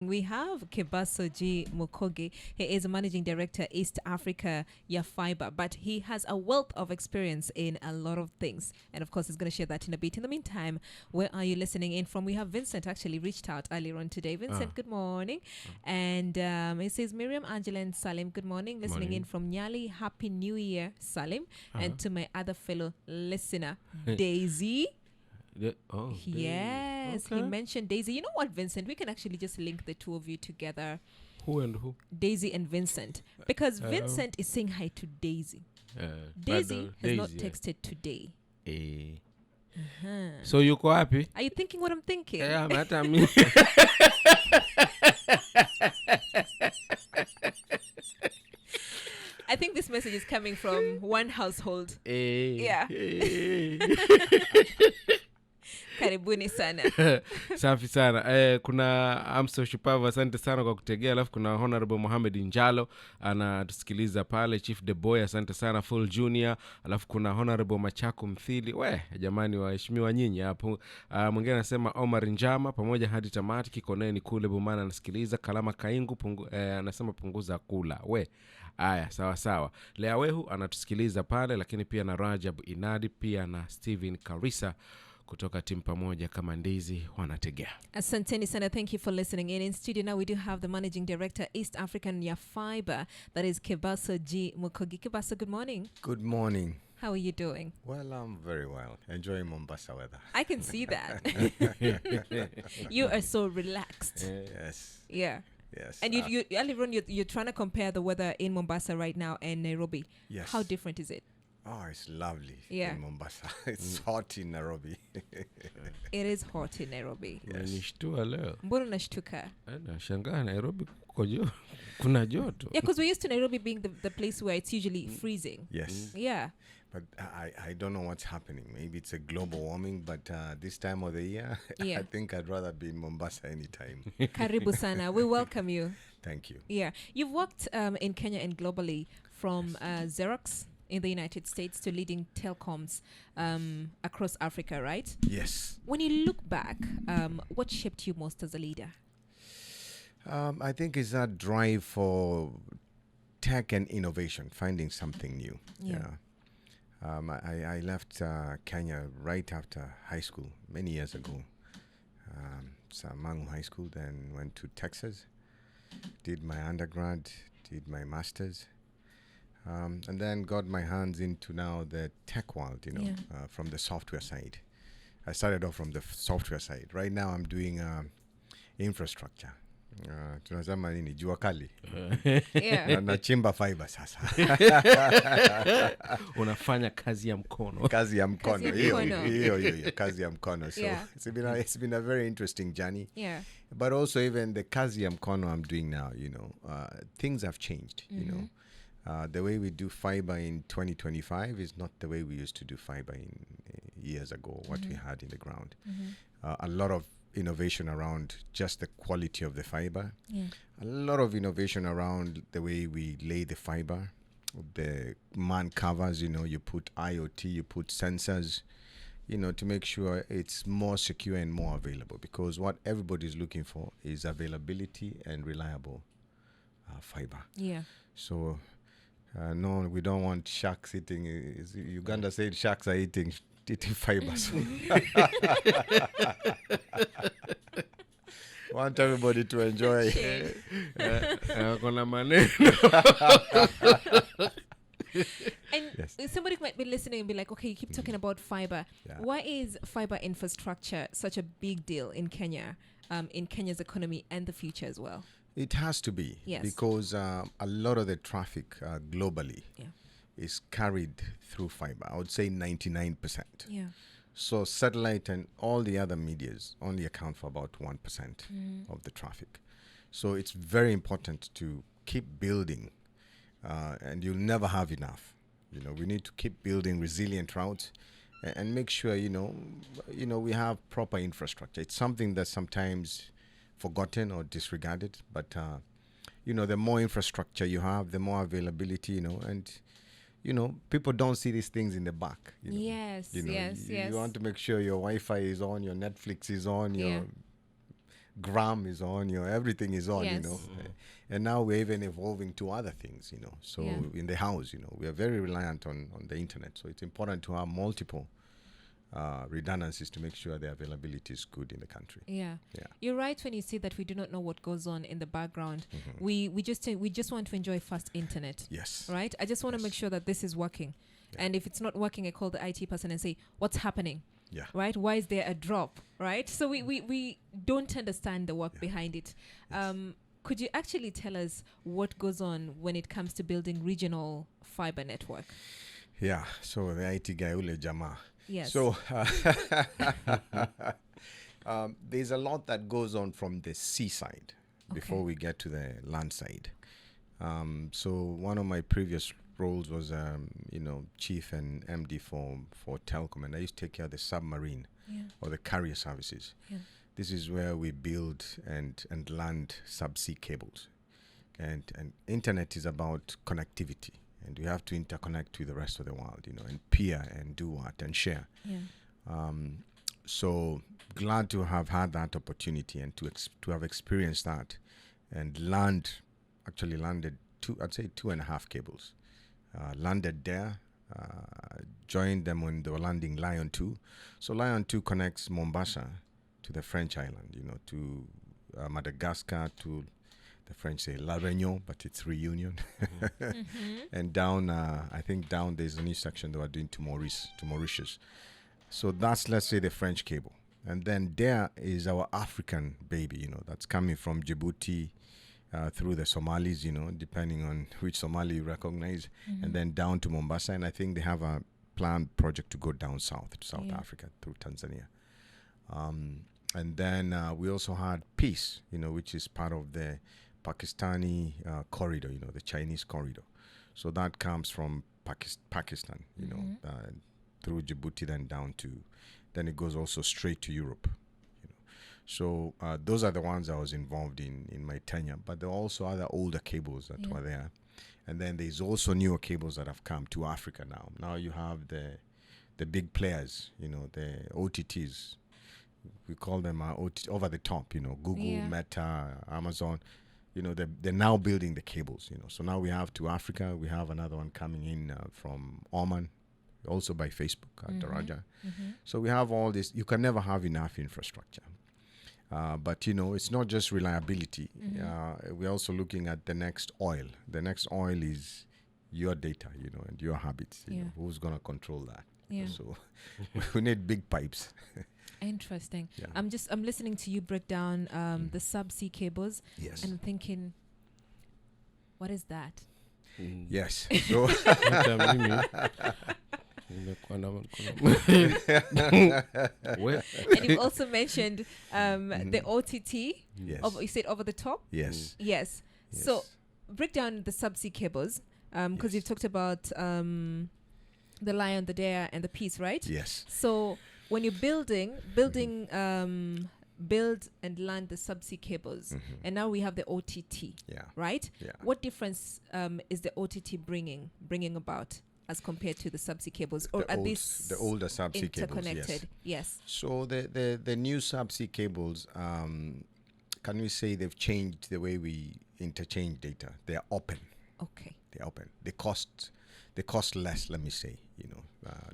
We have Kebaso Mokogi. He is a managing director, East Africa YaFibr, but he has a wealth of experience in a lot of things. And of course, he's going to share that in a bit. In the meantime, where are you listening in from? We have Vincent actually reached out earlier on today. Vincent, good morning. And he says, Miriam, Angela, and Salim, good morning. Listening in from Nyali. Happy New Year, Salim. And to my other fellow listener, Daisy. Yes, he mentioned Daisy. You know what, Vincent? We can actually just link the two of you together. Who and who? Daisy and Vincent. Because Vincent is saying hi to Daisy. Daisy has not texted today. So yuko happy? Are you thinking what I'm thinking? Yeah, hata mimi. I think this message is coming from one household. Yeah. Karibuni sana. Safi sana. Kuna Amso Shupavu, asante sana kwa kutegea. Alafu kuna Honorable Mohamed Njalo anatusikiliza pale. Chief De Boy, asante sana. Full Junior. Alafu kuna Honorable Machaku Mthili. Jamani waheshimiwa nyinyi hapo. Mwingine anasema Omar Njama pamoja hadi tamati. Kikoneni kule Bumana anasikiliza. Kalama Kaingu anasema punguza kula. Aya, sawa. Lea Wehu anatusikiliza pale, lakini pia na Rajab Inadi, pia na Steven Karisa kutoka timu pamoja kama ndizi wanategea. Asanteni sana. Thank you for listening in studio. Now we do have the managing director, East African YaFibr, that is Kebaso Mokogi. Kebaso, good morning. Good morning. How are you doing? Well, I'm very well. Enjoying Mombasa weather. I can see that. You are so relaxed. Yes. Yeah. Yes. And you're trying to compare the weather in Mombasa right now and Nairobi. Yes. How different is it? Oh, it's lovely in Mombasa. It's hot in Nairobi. It is hot in Nairobi. Yes. Nishtua leo. Mbona unashtuka? Nashangaa Nairobi kuna joto. Yeah, because we're used to Nairobi being the place where it's usually freezing. Yes. Yeah. But I don't know what's happening. Maybe it's a global warming, but this time of the year, I think I'd rather be in Mombasa anytime. Karibu sana. We welcome you. Thank you. Yeah. You've worked in Kenya and globally from Xerox in the United States to leading telecoms across Africa, right? Yes. When you look back, what shaped you most as a leader? I think it's that drive for tech and innovation, finding something new. Yeah. I left Kenya right after high school many years ago. Mangu High School, then went to Texas, did my undergrad, did my master's. And then got my hands into now the tech world, from the software side. I started off from the software side. Right now I'm doing infrastructure. Tunasema nini jua kali. Nachimba fiber sasa. Unafanya kazi ya mkono. Kazi ya mkono. Hiyo kazi ya mkono. So it's been a very interesting journey. Yeah. But also even the kazi ya mkono I'm doing now, things have changed, the way we do fiber in 2025 is not the way we used to do fiber in years ago, what we had in the ground. A lot of innovation around just the quality of the fiber. A lot of innovation around the way we lay the fiber, the man covers, you put IoT, you put sensors, to make sure it's more secure and more available, because what everybody's looking for is availability and reliable fiber. Yeah. So no, we don't want sharks eating. Uganda said sharks are eating fibers. Want everybody to enjoy. Kuna maneno. And somebody might be listening and be like, okay, you keep talking about fiber. Yeah. Why is fiber infrastructure such a big deal in Kenya, in Kenya's economy and the future as well? It has to be, because a lot of the traffic globally is carried through fiber. I would say 99%. Yeah. So satellite and all the other medias only account for about 1% of the traffic. So it's very important to keep building, and you'll never have enough. We need to keep building resilient routes and make sure, we have proper infrastructure. It's something that sometimes forgotten or disregarded, but the more infrastructure you have, the more availability, and people don't see these things in the back. Yes. You want to make sure your Wi-Fi is on, your Netflix is on, your gram is on, everything is on, Yes. and now we're even evolving to other things, so Yeah. in the house, we are very reliant on the internet, so it's important to have multiple redundancies to make sure the availability is good in the country. Yeah. Yeah. You're right when you say that we do not know what goes on in the background. We just want to enjoy fast internet. Yes. Right? I just want to Yes. make sure that this is working. Yeah. And if it's not working, I call the IT person and say, what's happening? Yeah. Right? Why is there a drop? Right? So we don't understand the work behind it. Yes. Could you actually tell us what goes on when it comes to building regional fiber network? Yeah. So the IT guy, Ule Jama. Yes. So there's a lot that goes on from the seaside before Okay. we get to the land side. So one of my previous roles was, chief and MD for telecom, and I used to take care of the submarine Yeah. or the carrier services. Yeah. This is where we build and land subsea cables, and internet is about connectivity, and we have to interconnect with the rest of the world, and peer and do what and share. Yeah. So glad to have had that opportunity and to have experienced that, and landed 2.5 cables. Landed there, joined them when they were landing Lion 2. So Lion 2 connects Mombasa to the French island, to Madagascar, to the French say La Réunion, but it's Reunion. And down, I think down there's a new section they were doing to Mauritius. So that's, let's say, the French cable. And then there is our African baby, that's coming from Djibouti through the Somalis, depending on which Somali you recognize, and then down to Mombasa. And I think they have a planned project to go down south to South Africa through Tanzania. And then we also had Peace, which is part of the Pakistani corridor, the Chinese corridor. So that comes from Pakistan, through Djibouti, then it goes also straight to Europe. So those are the ones I was involved in my tenure. But there are also other older cables that were there. And then there's also newer cables that have come to Africa now. Now you have the big players, the OTTs. We call them over the top, Google, Meta, Amazon. They're now building the cables, So now we have to Africa. We have another one coming in from Oman, also by Facebook, Daraja. So we have all this. You can never have enough infrastructure. But, it's not just reliability. We're also looking at the next oil. The next oil is your data, and your habits. Who's going to control that? So we need big pipes. Interesting. Yeah. I'm listening to you break down the subsea cables. Yes. And I'm thinking, what is that? Yes. So Where? And you also mentioned the OTT. yes. You said over the top? Yes. Yes. Yes. So break down the subsea cables because you've talked about the Lion, the Dare, and the Peace, right? Yes. So when you're build and land the subsea cables, and now we have the OTT, Yeah. right? Yeah. What difference is the OTT bringing about as compared to the subsea cables, or at least the older subsea cables? interconnected? Yes. Yes. So the new subsea cables, can we say they've changed the way we interchange data? They're open. Okay. They're open. They cost less, let me say,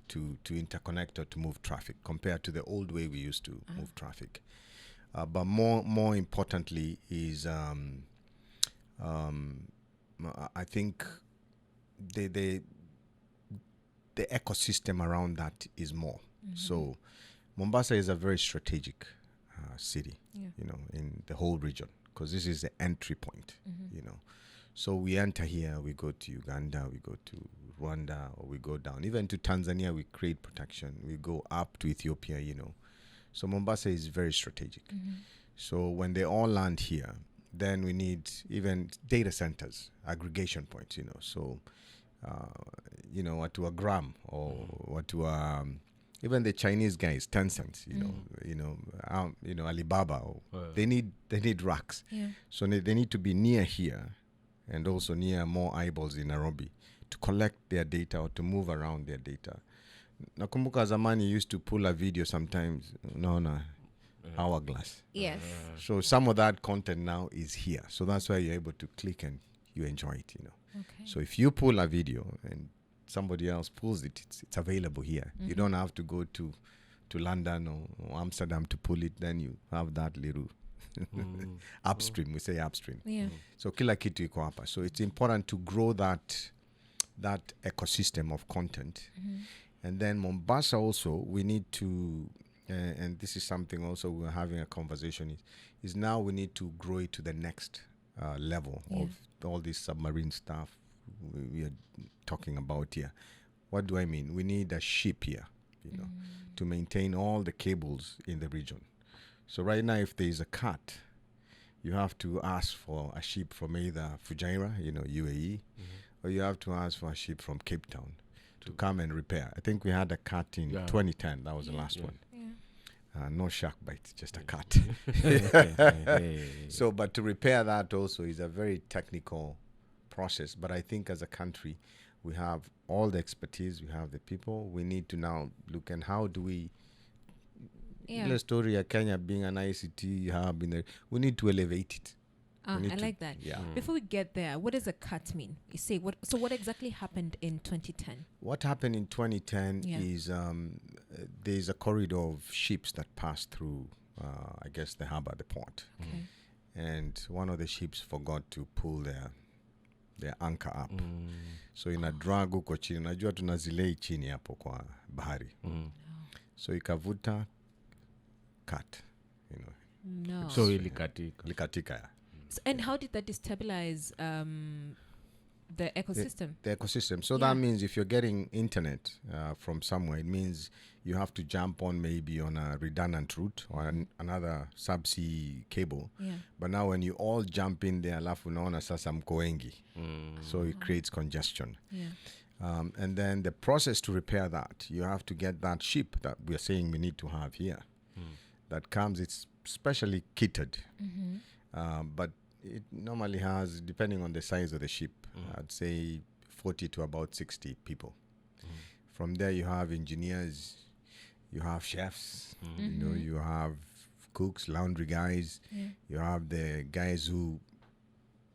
to interconnect or to move traffic compared to the old way we used to move traffic. But more importantly is I think the ecosystem around that is more. So Mombasa is a very strategic city, in the whole region, because this is the entry point, So we enter here, we go to Uganda, we go to Rwanda, or we go down. Even to Tanzania, we create protection. We go up to Ethiopia, So Mombasa is very strategic. So when they all land here, then we need even data centers, aggregation points, So, what to a gram or what to even the Chinese guys, Tencent, Alibaba, they need racks. Yeah. So they need to be near here, and also near more eyeballs in Nairobi to collect their data or to move around their data. Nakumbuka zamani used to pull a video sometimes, hourglass. Yes. So some of that content now is here. So that's why you're able to click and you enjoy it, Okay. So if you pull a video and somebody else pulls it, it's available here. You don't have to go to London or Amsterdam to pull it. Then you have that little upstream. We say upstream. Yeah. So kila kitu iko hapa. So it's important to grow that ecosystem of content. And then Mombasa also, we need to, and this is something also we're having a conversation, is now we need to grow it to the next level of all this submarine stuff we are talking about here. What do I mean? We need a ship here, to maintain all the cables in the region. So right now, if there is a cut, you have to ask for a ship from either Fujairah, UAE, or you have to ask for a ship from Cape Town to come and repair. I think we had a cut in 2010. That was the last one. Yeah. No shark bite, just a cut. So, but to repair that also is a very technical process. But I think as a country, we have all the expertise, we have the people. We need to now look at how do we. The story of Kenya being an ICT hub, we need to elevate it. I like that. Yeah. Before we get there, what does a cut mean? You say what? So what exactly happened in 2010? What happened in 2010 is there's a corridor of ships that pass through, I guess, the harbor, the port. Okay. And one of the ships forgot to pull their anchor up. So ina drag huko chini. Najua tunazilei chini hapo kwa bahari. So ikavuta cut, No. So ilikatika. And how did that destabilize the ecosystem? The ecosystem. So that means if you're getting internet from somewhere, it means you have to jump on maybe on a redundant route or another subsea cable. Yeah. But now when you all jump in there, alafu unaona sasa mko wengi. So it creates congestion. Yeah. And then the process to repair that, you have to get that ship that we are saying we need to have here. That comes, it's specially kitted. But it normally has, depending on the size of the ship, I'd say 40 to about 60 people. From there, you have engineers, you have chefs, you have cooks, laundry guys, you have the guys who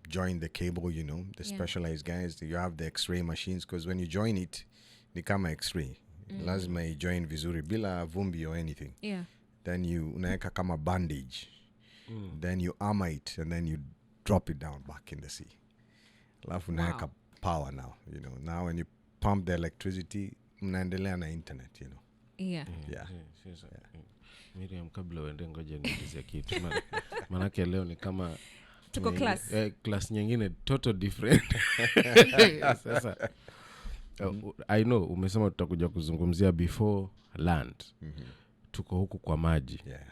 join the cable, the specialized guys. You have the X-ray machines, because when you join it, ni kama X-ray. Lazima you join vizuri bila vumbi or anything. Yeah. Then you unaeka kama bandage. Then you armor it and then you drop it down back in the sea. Alafu unaeka power now, Now when you pump the electricity, mnaendelea na internet, Yeah. Miriam, kabla uende ngoja niulize kitu. Manake leo ni kama Tuko class. Class nyingine total different. Sasa I know umesema tutakuja kuzungumzia before land. Tuko huku kwa maji. Yeah.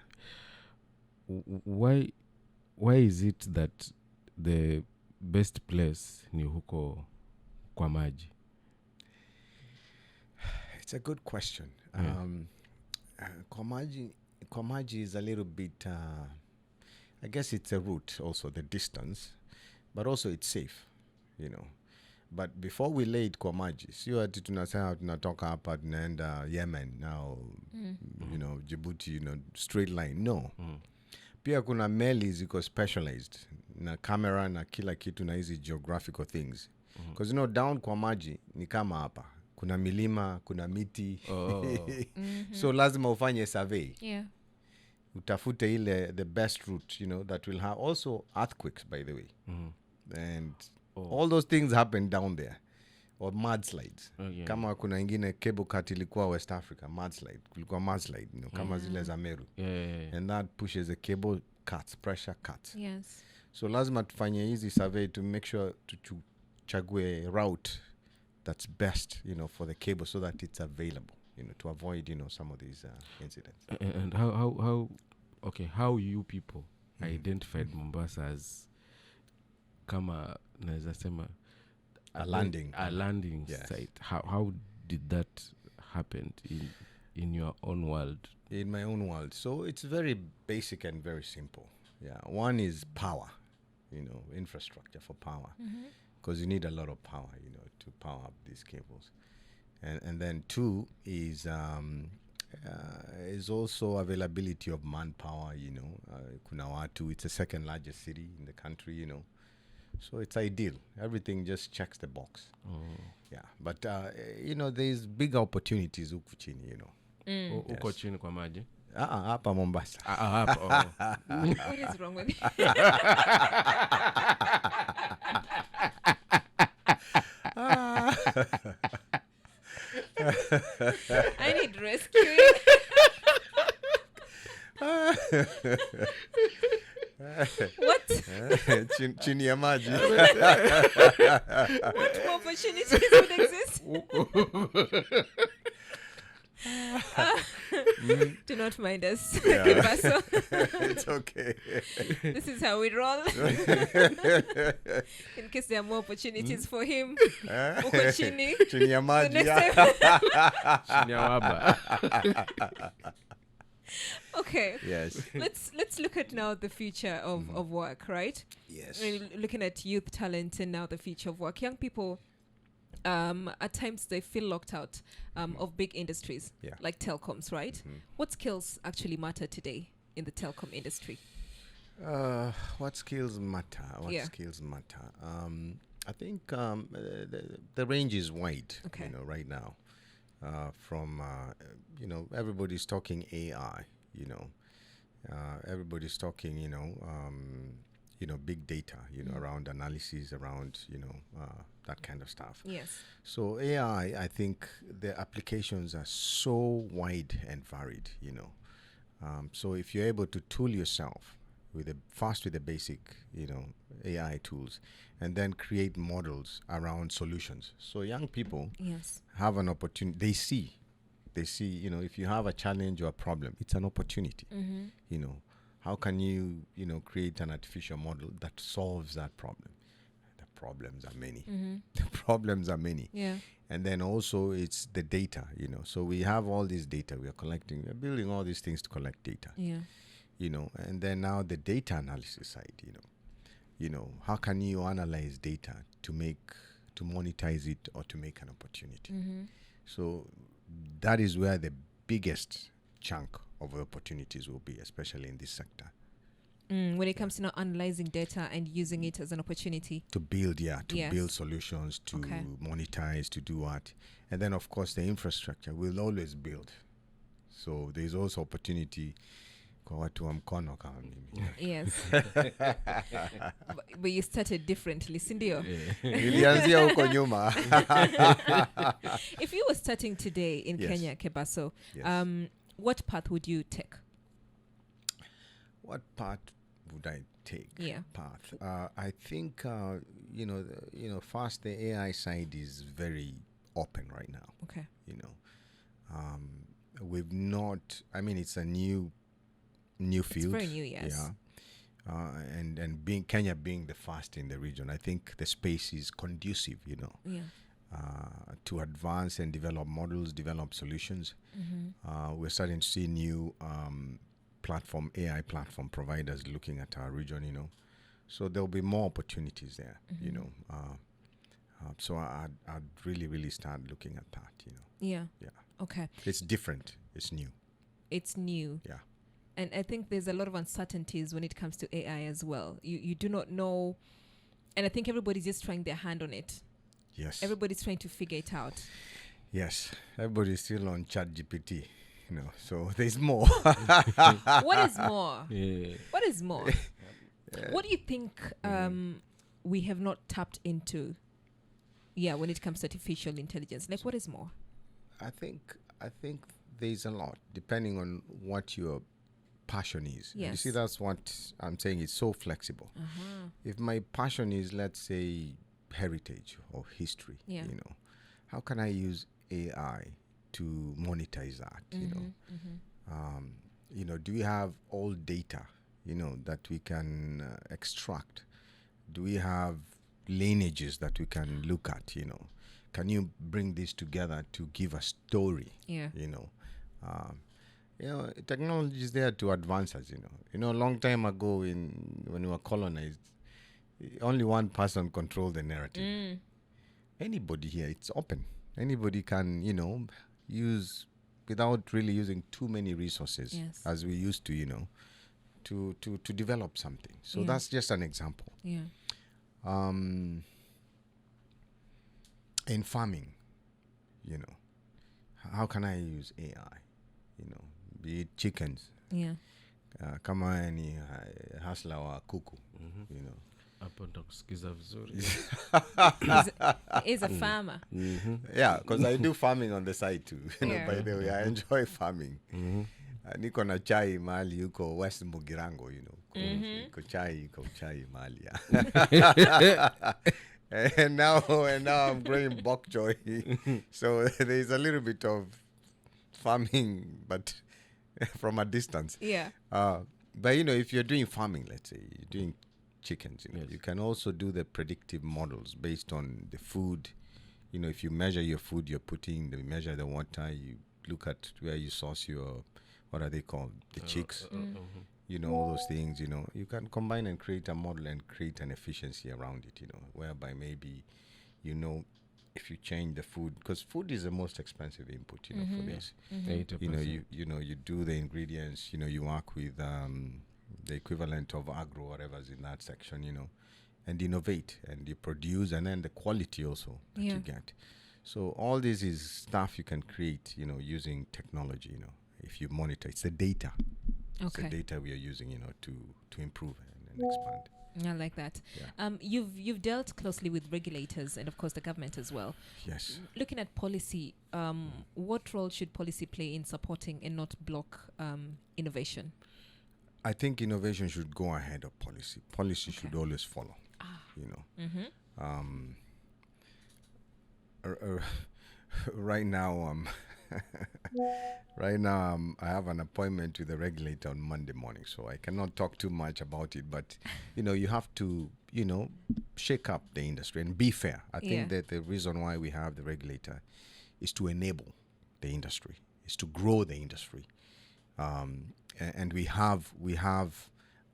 Why is it that the best place ni huko kwa maji? It's a good question. Kwa maji is a little bit, I guess it's a route also, the distance, but also it's safe, But before we laid kwa maji, sio ati tunasema tunatoka hapa tunaenda Yemen now, Djibouti, straight line. No. Pia kuna meli ziko specialized na camera na kila kitu na hizi geographical things. Because down kwa maji ni kama hapa. Kuna milima, kuna miti. So lazima ufanye survey. Yeah. Utafute ile the best route, that will have also earthquakes, by the way. And all those things happen down there. Or mudslides. Kama kuna ingine cable cut ilikuwa West Africa, mudslide. Kulikuwa mudslide, kama zile za Meru. And that pushes the cable cuts, pressure cuts. Yes. So lazima tufanye hizi survey to make sure tuchague route that's best, for the cable so that it's available, to avoid, some of these incidents. And how you people identified Mombasa as kama naweza sema a landing site? How did that happen in your own world? In my own world. So it's very basic and very simple. Yeah. One is power, infrastructure for power. Because you need a lot of power, to power up these cables. And then two is is also availability of manpower, you know. Kuna watu, it's the second largest city in the country, you know. So it's ideal. Everything just checks the box. Yeah. But, you know, there's big opportunities huku chini, you know. Uko chini kwa maji. Hapa Mombasa. Hapa. What is wrong with you? I need rescuing. What? Chini ya maji. What more opportunities would exist? Do not mind us. Kebaso. It's okay. This is how we roll. In case there are more opportunities for him. Uko chini. Chini ya So maji. next Yeah. time. Chini ya waba. Okay. Yes. Let's look at now the future of work, right? Yes. I mean, looking at youth talent and now the future of work. Young people, at times they feel locked out of big industries like telecoms, right? What skills actually matter today in the telecom industry? What skills matter? Yeah. Skills matter? I think the range is wide, Okay. you know, right now. From, you know, everybody's talking AI, you know. Everybody's talking, you know, big data, you know, around analysis, around, you know, that kind of stuff. Yes. So AI, I think the applications are so wide and varied, you know. So if you're able to tool yourself with the basic, you know, AI tools, and then create models around solutions. So young people Yes. have an opportunity. They see, you know, if you have a challenge or a problem, it's an opportunity. You know, how can you, you know, create an artificial model that solves that problem? The problems are many. The problems are many. Yeah. And then also it's the data, you know. So we have all this data we are collecting. We're building all these things to collect data. Yeah. You know, and then now the data analysis side, you know, how can you analyze data to monetize it or to make an opportunity? So that is where the biggest chunk of opportunities will be, especially in this sector. When it comes to now analyzing data and using it as an opportunity. To build, Yes. build solutions, to monetize, to do what. And then, of course, the infrastructure will always build. So there's also opportunity kwa watu wa mkono kama mimi. Yes. but you started differently, sindio? Nilianzia huko nyuma. If you were starting today in Kenya, Kebaso, what path would you take? What path would I take? Yeah. I think you know, first the AI side is very open right now. Okay. You know, we've not. I mean, it's a new field. It's very new, yes. Yeah. And being Kenya being the first in the region, I think the space is conducive, you know, to advance and develop models, develop solutions. We're starting to see new AI platform providers looking at our region, you know. So there'll be more opportunities there, you know. So I'd really start looking at that, you know. Yeah. Yeah. Okay. It's different. It's new. It's new. Yeah. And I think there's a lot of uncertainties when it comes to AI as well. You do not know. And I think everybody's just trying their hand on it. Yes. Everybody's trying to figure it out. Yes. Everybody's still on ChatGPT, you know. So there's more. What is more? Yeah. What is more? What do you think we have not tapped into? Yeah, when it comes to artificial intelligence, like what is more? I think there's a lot depending on what your passion is. Yes. You see, that's what I'm saying. It's so flexible. If my passion is, let's say, heritage or history, you know, how can I use AI to monetize that? You know, you know, do we have all data, you know, that we can extract? Do we have lineages that we can look at? You know, can you bring this together to give a story? Yeah. You know, technology is there to advance us. You know, a long time ago, when we were colonized, only one person controlled the narrative. Anybody here, it's open. Anybody can, you know, use without really using too many resources Yes. as we used to, to develop something. So Yeah. that's just an example. Yeah. In farming, how can I use AI? Be it chickens, Yeah. kama ni hasla wa kuku, hapo nitakusikiza vizuri. Is a farmer. Yeah, because I do farming on the side too. Yeah. By the way, I enjoy farming. Niko na chai mahali yuko West Mugirango, Iko chai mahali. And now I'm growing bok choy. So there's a little bit of farming, but from a distance. Yeah. But if you're doing farming, let's say you're doing chickens, Yes. you can also do the predictive models based on the food. If you measure your food you're putting, you measure the water, you look at where you source your, what are they called, the chicks, all those things, you can combine and create a model and create an efficiency around it, whereby maybe, if you change the food, because food is the most expensive input, for this. 80%. You do the ingredients, you work with the equivalent of agro, whatever's in that section, and innovate, and you produce, and then the quality also that you get. So all this is stuff you can create, using technology, if you monitor. It's the data. It's the data we are using, to improve and expand. I like that. Yeah. You've dealt closely with regulators and of course the government as well. Yes. Looking at policy, what role should policy play in supporting and not block innovation? I think innovation should go ahead of policy. Policy should always follow. Right now, I have an appointment with the regulator on Monday morning, so I cannot talk too much about it. But you have to shake up the industry and be fair. I think that the reason why we have the regulator is to enable the industry, is to grow the industry, and we have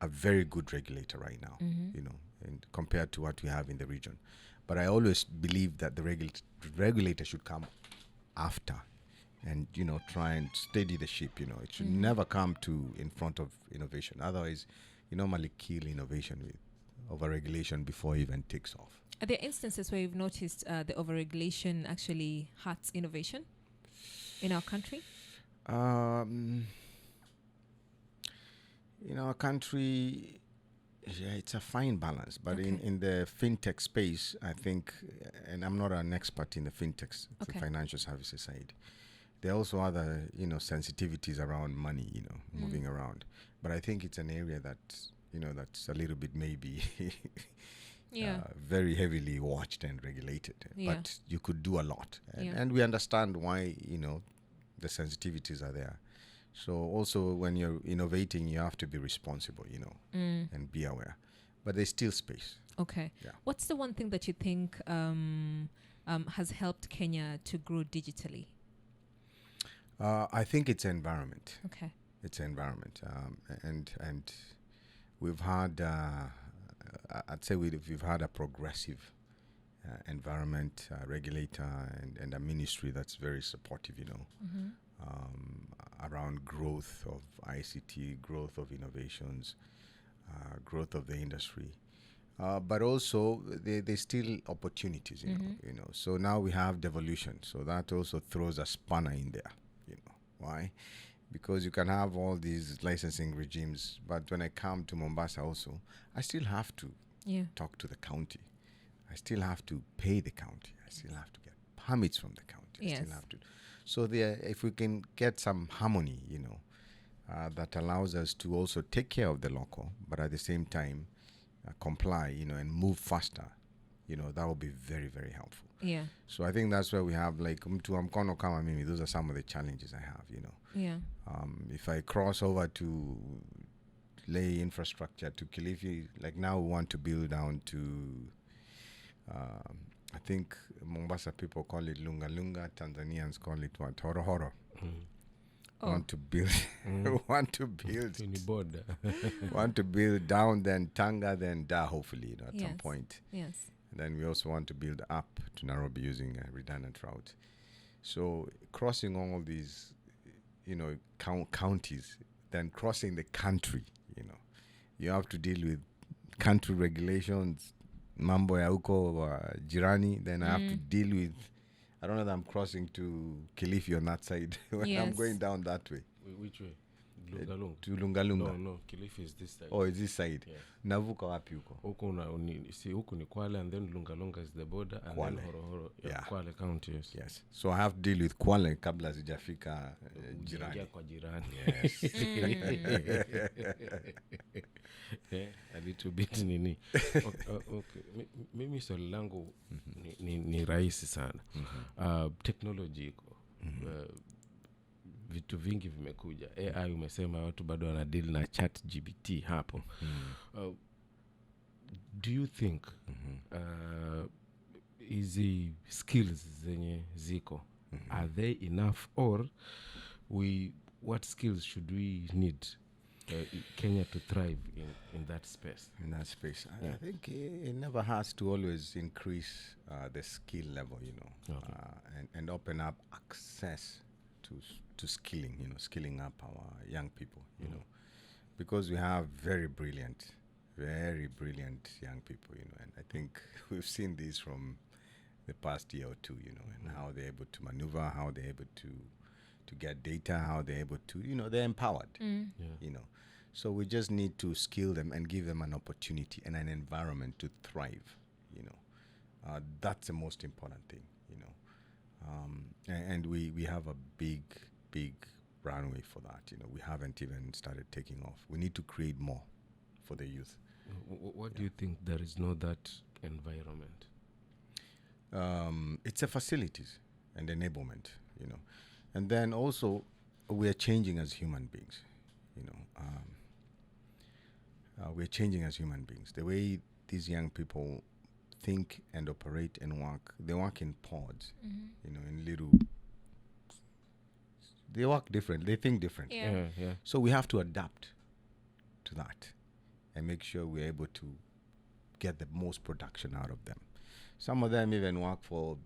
a very good regulator right now, and compared to what we have in the region. But I always believe that the regulator should come after and, try and steady the ship. It should never come in front of innovation. Otherwise, you normally kill innovation with overregulation before it even takes off. Are there instances where you've noticed the overregulation actually hurts innovation in our country? In our country, it's a fine balance. But in the fintech space, I think, and I'm not an expert in the fintechs, the financial services side, there are also other, sensitivities around money, moving around. But I think it's an area that, that's a little bit maybe very heavily watched and regulated. But you could do a lot. And we understand why, the sensitivities are there. So also when you're innovating, you have to be responsible, and be aware. But there's still space. Okay. Yeah. What's the one thing that you think has helped Kenya to grow digitally? I think it's environment. Okay. It's environment. And we've had, I'd say we've had a progressive environment regulator and a ministry that's very supportive, around growth of ICT, growth of innovations, growth of the industry. But also there's still opportunities, So now we have devolution. So that also throws a spanner in there, Why? Because you can have all these licensing regimes, but when I come to Mombasa also, I still have to talk to the county. I still have to pay the county. I still have to get permits from the county. I still have to. So if we can get some harmony, that allows us to also take care of the local, but at the same time comply, and move faster, that will be very, very helpful. Yeah. So I think that's where we have mkono kama mimi. Those are some of the challenges I have, Yeah. If I cross over to lay infrastructure to Kilifi, like now we want to build down to, I think Mombasa people call it Lunga Lunga, Tanzanians call it what? Horo Horo. Want to build want to build down, then Tanga, then Da, hopefully, at some point. Yes. And then we also want to build up to Nairobi using a redundant route. So crossing all these, counties, then crossing the country. You have to deal with country regulations, mambo ya huko jirani. Then I have to deal with, I don't know that I'm crossing to Kilifi on that side when I'm going down that way. Which way? Lungalunga. To Lungalunga. No, Kilifi is this side. Oh, is this side? Yeah. Navuka wapi huko? Huku ni Kwale, and then Lungalunga is the border, and Kwale. then Horohoro. Yeah. Kwale County, yes. Yes. So I have to deal with Kwale kabla sijafika jirani. Ujiingia kwa jirani. Yes. A little bit nini. Okay. Mimi swali langu ni rahisi sana. Technology iko. Vitu vingi vimekuja. AI umesema watu bado wana deal na chat GPT hapo. Do you think hizi skills zenye ziko are they enough, or what skills should we need Kenya to thrive in that space? In that space, I think it never has to always increase the skill level, Okay. and open up access to skilling, skilling up our young people, because we have very brilliant young people, and I think we've seen this from the past year or two, and how they're able to maneuver, how they're able to get data, how they're able to, they're empowered, So we just need to skill them and give them an opportunity and an environment to thrive, That's the most important thing, And we have a big runway for that, We haven't even started taking off. We need to create more for the youth. What do you think there is no that environment? It's the facilities and enablement, And then also, we are changing as human beings, We're changing as human beings. The way these young people think and operate and work, they work in pods, in little... They work different. They think different. Yeah. So we have to adapt to that and make sure we're able to get the most production out of them. Some of them even work for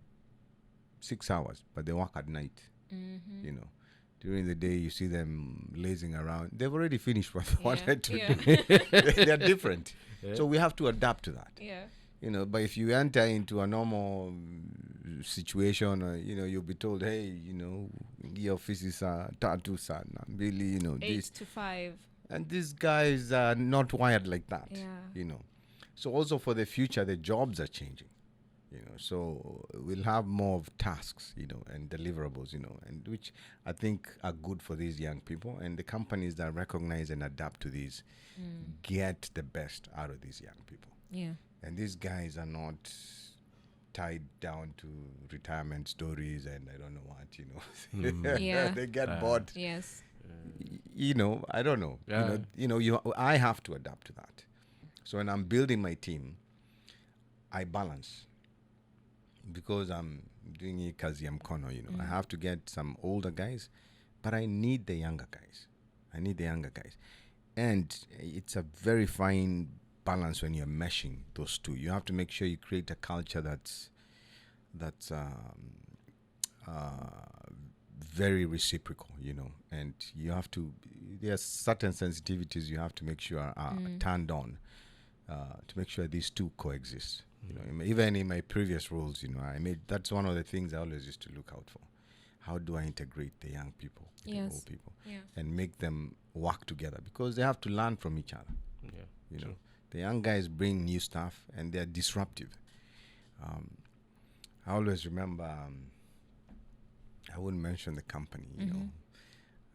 6 hours, but they work at night. During the day, you see them lazing around. They've already finished what they wanted to do. They're different. Yeah. So we have to adapt to that. Yeah. But if you enter into a normal situation, you'll be told, hey, your office is tatu sana, really, 8 this to 5. And these guys are not wired like that. Yeah. So also for the future, the jobs are changing. So we'll have more of tasks, and deliverables, and which I think are good for these young people, and the companies that recognize and adapt to these get the best out of these young people. Yeah. And these guys are not tied down to retirement stories and I don't know what, Yeah. They get bored. Yes. I don't know. Yeah. I have to adapt to that. So when I'm building my team, I balance. Because I'm doing kazi ya mkono, I have to get some older guys, but I need the younger guys. And it's a very fine balance when you're meshing those two. You have to make sure you create a culture that's very reciprocal, and you have to, there are certain sensitivities you have to make sure are turned on to make sure these two coexist. Even in my previous roles, that's one of the things I always used to look out for. How do I integrate the young people, the old people, and make them work together? Because they have to learn from each other. Yeah, True. The young guys bring new stuff and they're disruptive. I always remember, I wouldn't mention the company,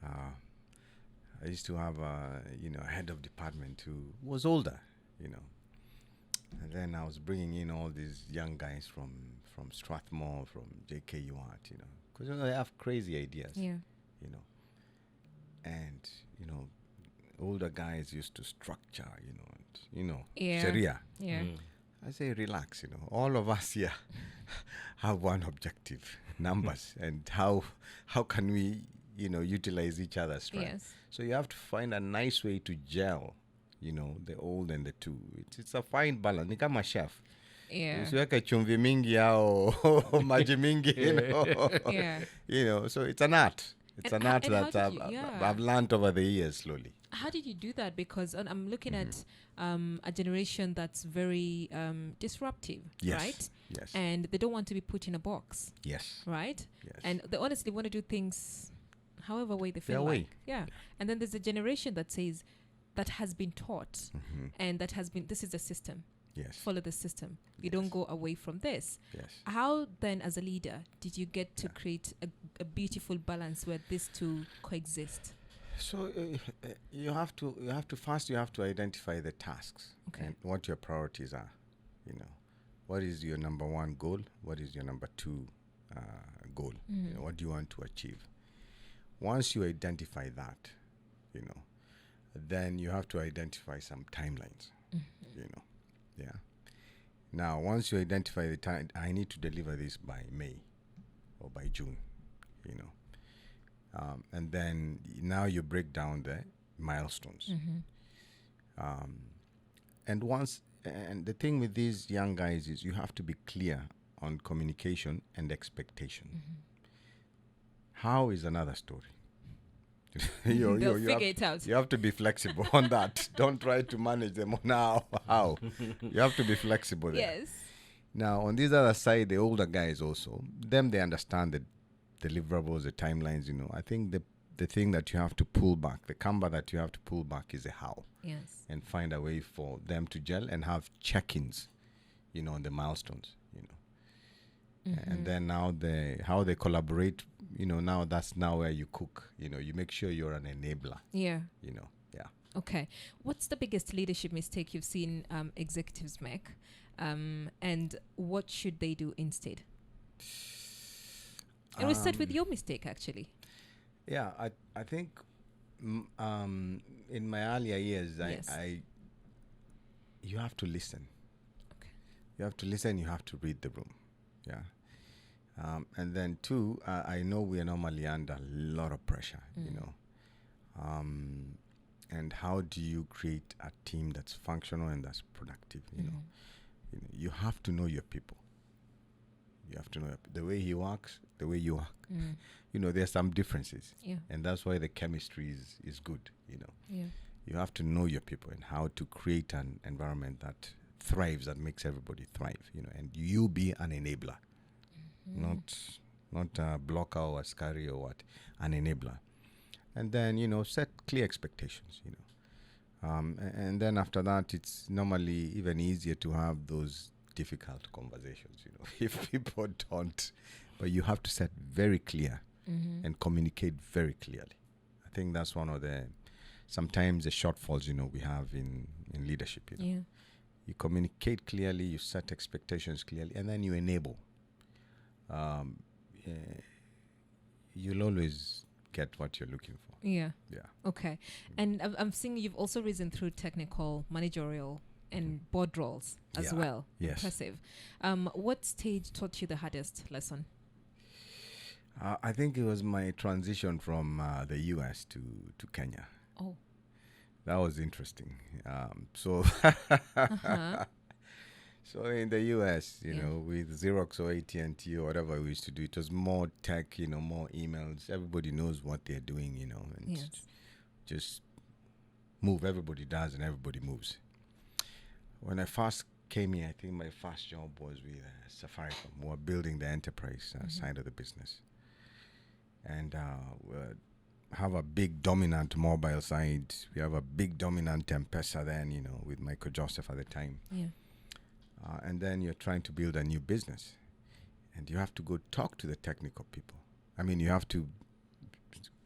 I used to have a head of department who was older, and then I was bringing in all these young guys from Strathmore, from JKUAT, because they have crazy ideas, and older guys used to structure, Sharia. Yeah. I say relax, all of us here have one objective, numbers, and how can we, utilize each other's strength. Yes. So you have to find a nice way to gel, the old and the two. It's a fine balance. Ni kama chef. Yeah. Usiweke chumvi mingi au maji mingi, Yeah. So it's an art. It's And an art and how that did you- yeah. I've learned over the years slowly. How did you do that? Because I'm looking at a generation that's very disruptive, Yes. right? Yes. And they don't want to be put in a box, Yes. right? Yes. And they honestly want to do things however way they Their feel way. like. Yeah. And then there's a generation that says, that has been taught Mhm. and that has been, this is the system. Yes. Follow the system. You Yes. don't go away from this. Yes. How then, as a leader, did you get to Yeah. create a beautiful balance where these two coexist? So you have to first you have to identify the tasks Okay. and what your priorities are. You know, what is your number one goal? What is your number two goal? You know, what do you want to achieve? Once you identify that, you know, then you have to identify some timelines. You know, yeah. Now, once you identify the time, I need to deliver this by May or by June. You know. And then now you break down the milestones. And the thing with these young guys is you have to be clear on communication and expectation. How is another story. They'll you figure it out. You have to be flexible on that. Don't try to manage them now. How? You have to be flexible there. Yes. Now, on this other side, the older guys also, them, they understand the deliverables, the timelines, you know. I think the thing that you have to pull back, the camber that you have to pull back is the how. Yes. And find a way for them to gel and have check-ins, you know, on the milestones, you know. And then now how they collaborate, you know, now that's now where you cook, you know, you make sure you're an enabler, Yeah. you know. Yeah. Okay. What's the biggest leadership mistake you've seen executives make? And what should they do instead? And we'll start with your mistake, actually. Yeah, I think in my earlier years, Yes. you have to listen. Okay. You have to listen. You have to read the room. Yeah. And then two, I know we are normally under a lot of pressure, you know. And how do you create a team that's functional and that's productive? You know, you have to know your people. You have to know the way he works, the way you work. You know, there's some differences. Yeah. And that's why the chemistry is good, you know. Yeah. You have to know your people and how to create an environment that thrives, that makes everybody thrive, you know, and you be an enabler, not a blocker or a scary or what, an enabler. And then, you know, set clear expectations, you know. And then after that, it's normally even easier to have those difficult conversations, you know, if people don't. But you have to set very clear and communicate very clearly. I think that's one of the, sometimes the shortfalls, you know, we have in leadership, you know. Yeah. You communicate clearly, you set expectations clearly, and then you enable. You'll always get what you're looking for. Yeah. Yeah. Okay. And I'm seeing you've also risen through technical, managerial, and board roles as Yeah. well. Yes. Impressive. What stage taught you the hardest lesson? I think it was my transition from the US to Kenya. Oh. That was interesting. So so in the US, you Yeah. know, with Xerox or AT&T or whatever we used to do, it was more tech, you know, more emails. Everybody knows what they're doing, you know, and Yes. just move. Everybody does and everybody moves. When I first came here, I think my first job was with Safaricom. We were building the enterprise side of the business. And we have a big dominant mobile side. We have a big dominant M-Pesa then, you know, with Michael Joseph at the time. Yeah. And then you're trying to build a new business. And you have to go talk to the technical people. I mean, you have to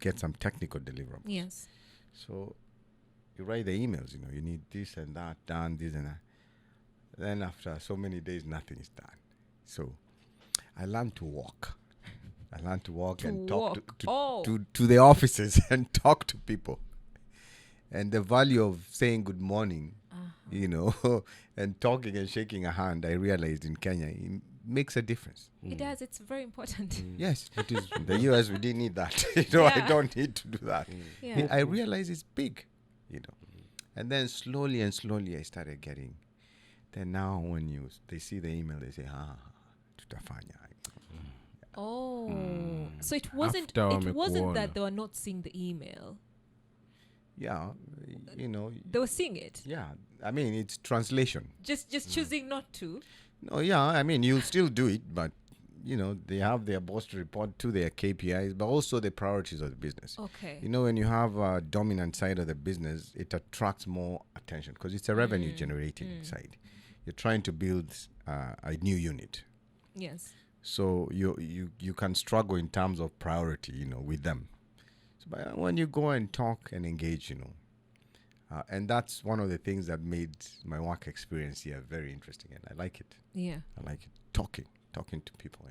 get some technical deliverables. Yes. So you write the emails, you know, you need this and that done, this and that. Then after so many days, nothing is done. So I learned to walk. I learned to walk and talk to the offices and talk to people. And the value of saying good morning, you know, and talking and shaking a hand, I realized in Kenya, it makes a difference. It does. It's very important. Yes, it is. In the US, we didn't need that. You know, Yeah. I don't need to do that. Yeah. I realized it's big, you know. And then slowly and slowly I started getting. Then now when they see the email, they say, tutafanya. Oh, so it wasn't. After It wasn't wamekuona. that they were not seeing the email; Yeah, you know, they were seeing it. yeah. I mean, it's translation. Just choosing not to. No, yeah. I mean, you'll still do it, but you know, they have their boss to report to, their KPIs, but also the priorities of the business. Okay. You know, when you have a dominant side of the business, it attracts more attention because it's a revenue generating side. You're trying to build a new unit, Yes. so you can struggle in terms of priority, you know, with them. So, but when you go and talk and engage, you know, and that's one of the things that made my work experience here very interesting, and I like it. Yeah. I like it, talking to people,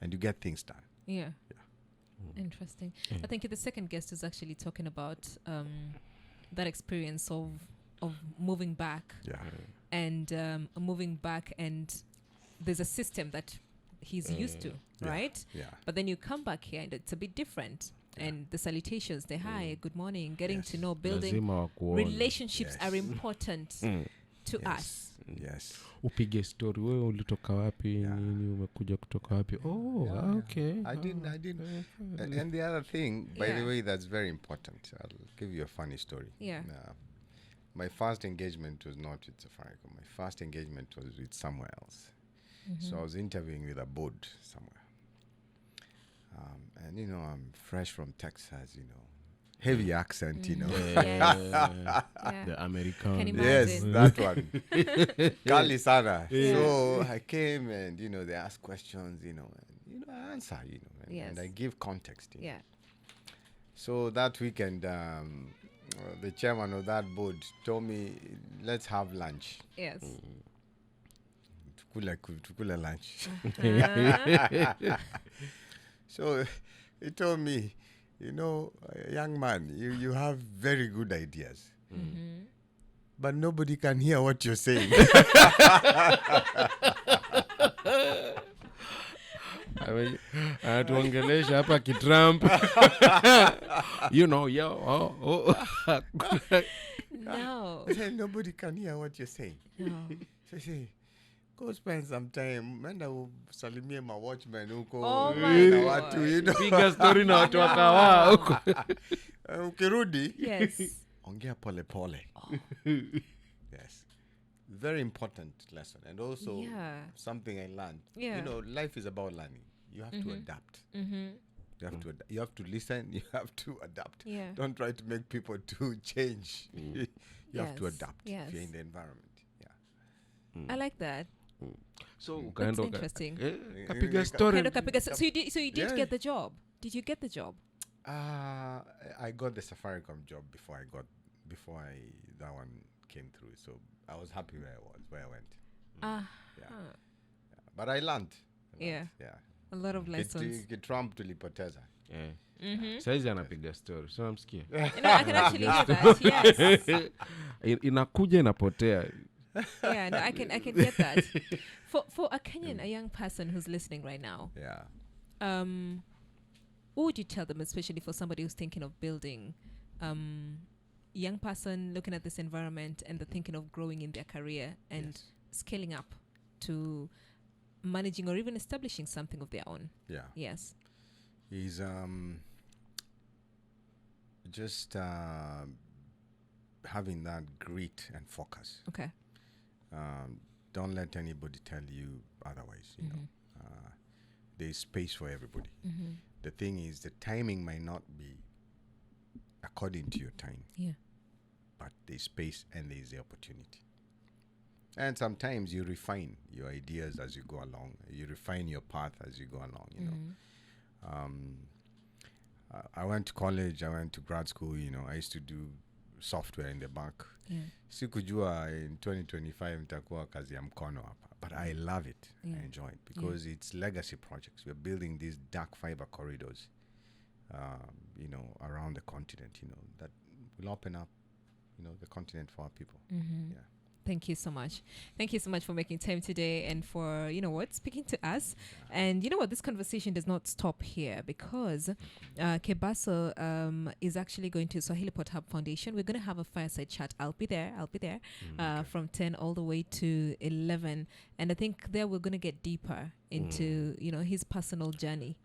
and you get things done. Yeah. Interesting. I think the second guest is actually talking about that experience of moving back Yeah. and moving back, and there's a system that he's used to, Yeah. right? Yeah. But then you come back here and it's a bit different. And the salutations, the hi, good morning, getting to know, building Lazima wakuone. relationships are important to us. Yes. Upige story, wewe ulitoka wapi, nini umekuja kutoka wapi. Okay. I didn't. And the other thing, by the way, that's very important. I'll give you a funny story. Yeah. My first engagement was not with Safaricom. My first engagement was with somewhere else. So I was interviewing with a board somewhere. And, you know, I'm fresh from Texas, you know. Heavy accent, you know. Yeah. The American. Can Yes, imagine. that one. Kali sana. So I came and, you know, they ask questions, you know, and, you know, I answer, you know, and, Yes. and I give context. You know. Yeah. So that weekend, the chairman of that board told me, let's have lunch. Yes. Tukula lunch. Ah. So he told me, you know, young man, you have very good ideas. But nobody can hear what you're saying. Anatuongelesha hapa kitrump. You know, No. Nobody can hear what you're saying. No. So say, go spend some time. Menda usalimie ma watchman huko. Oh my na God. watu, you know. piga story na watu wakawa huko. Ukirudi, Yes. ongea pole pole. Yes. Very important lesson. And also Yeah. something I learned. Yeah. You know, life is about learning. You have to adapt. You have to you have to listen, you have to adapt. Yeah. Don't try to make people to change. You have to Yes. adapt Yes. if you're in the environment. Yeah. I like that. So That's ukaenda interesting. kapiga story. Kind of kapiga- So you did Yeah. get the job. Did you get the job? I got the Safaricom job before that one came through. So I was happy where I went. Yeah. But I learned. Yeah. Yeah. A lot of lessons. Trump tulipoteza. Saizi anapiga story. So namsikia. You know, I can actually hear that. Yes. Inakuja inapotea. Yeah, no, I can get that. For a Kenyan, a young person who's listening right now, Yeah. what would you tell them, especially for somebody who's thinking of building, young person looking at this environment and they're thinking of growing in their career and Yes. scaling up to managing or even establishing something of their own? Yeah. Yes. He's just having that grit and focus. Okay. Don't let anybody tell you otherwise. You know, there's space for everybody. The thing is, the timing might not be according to your time, Yeah. but there's space and there's the opportunity. And sometimes you refine your ideas as you go along. You refine your path as you go along. You know. I went to college. I went to grad school. You know, I used to do software in the bank. Yeah. Sikujua in 2025 nitakuwa kazi ya mkono hapa, but I love it. Yeah. I enjoy it because it's legacy projects. We're building these dark fiber corridors, you know, around the continent, you know, that will open up, you know, the continent for our people. Yeah. Thank you so much. Thank you so much for making time today and for, speaking to us. And you know what? This conversation does not stop here because Kebaso is actually going to Swahili Pot Hub Foundation. We're going to have a fireside chat. I'll be there from 10 all the way to 11. And I think there we're going to get deeper into, his personal journey.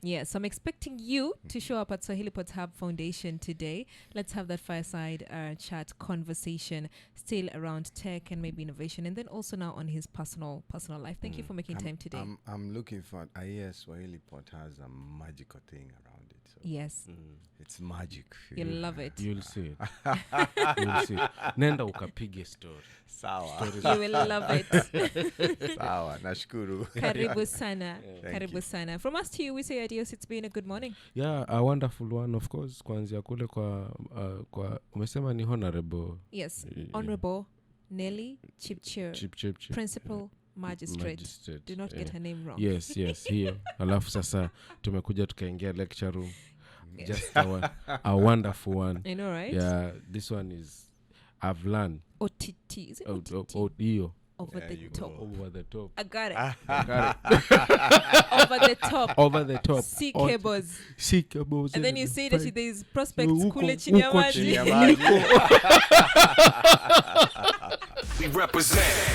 Yeah, so I'm expecting you to show up at Swahili Pot Hub Foundation today. Let's have that fireside chat conversation still around tech and maybe innovation, and then also now on his personal life. Thank you for making time today. I'm looking for Swahili Pot has a magical thing around it. So Yes, it's magic. you'll love it. You'll see it. You'll see it. Nenda ukapige story. Sawa. You will love it. Sawa. Nashukuru. Karibu sana. Thank Karibu you. sana. From us to you, we say adios. It's been a good morning. Yeah, a wonderful one, of course. Kuanzia kule kwa umesema ni honorable. Yes, Honorable Nelly Chipchir, Chip. Principal Magistrate. Do not get her name wrong. Yes, hiyo. Alafu sasa tumekuja tukaingia lecture room. Yeah. Just a wonderful one. I know, right? Yeah, this one is I've learned. OTT. Is it OTT? Hiyo. Over There the you top. go. Over the top. I got it. Got it. Over the top. Over the top. See cables. See cables. And then you say that there's prospects Huko- kule chini ya huko maji. chini ya Yeah, man. We represent.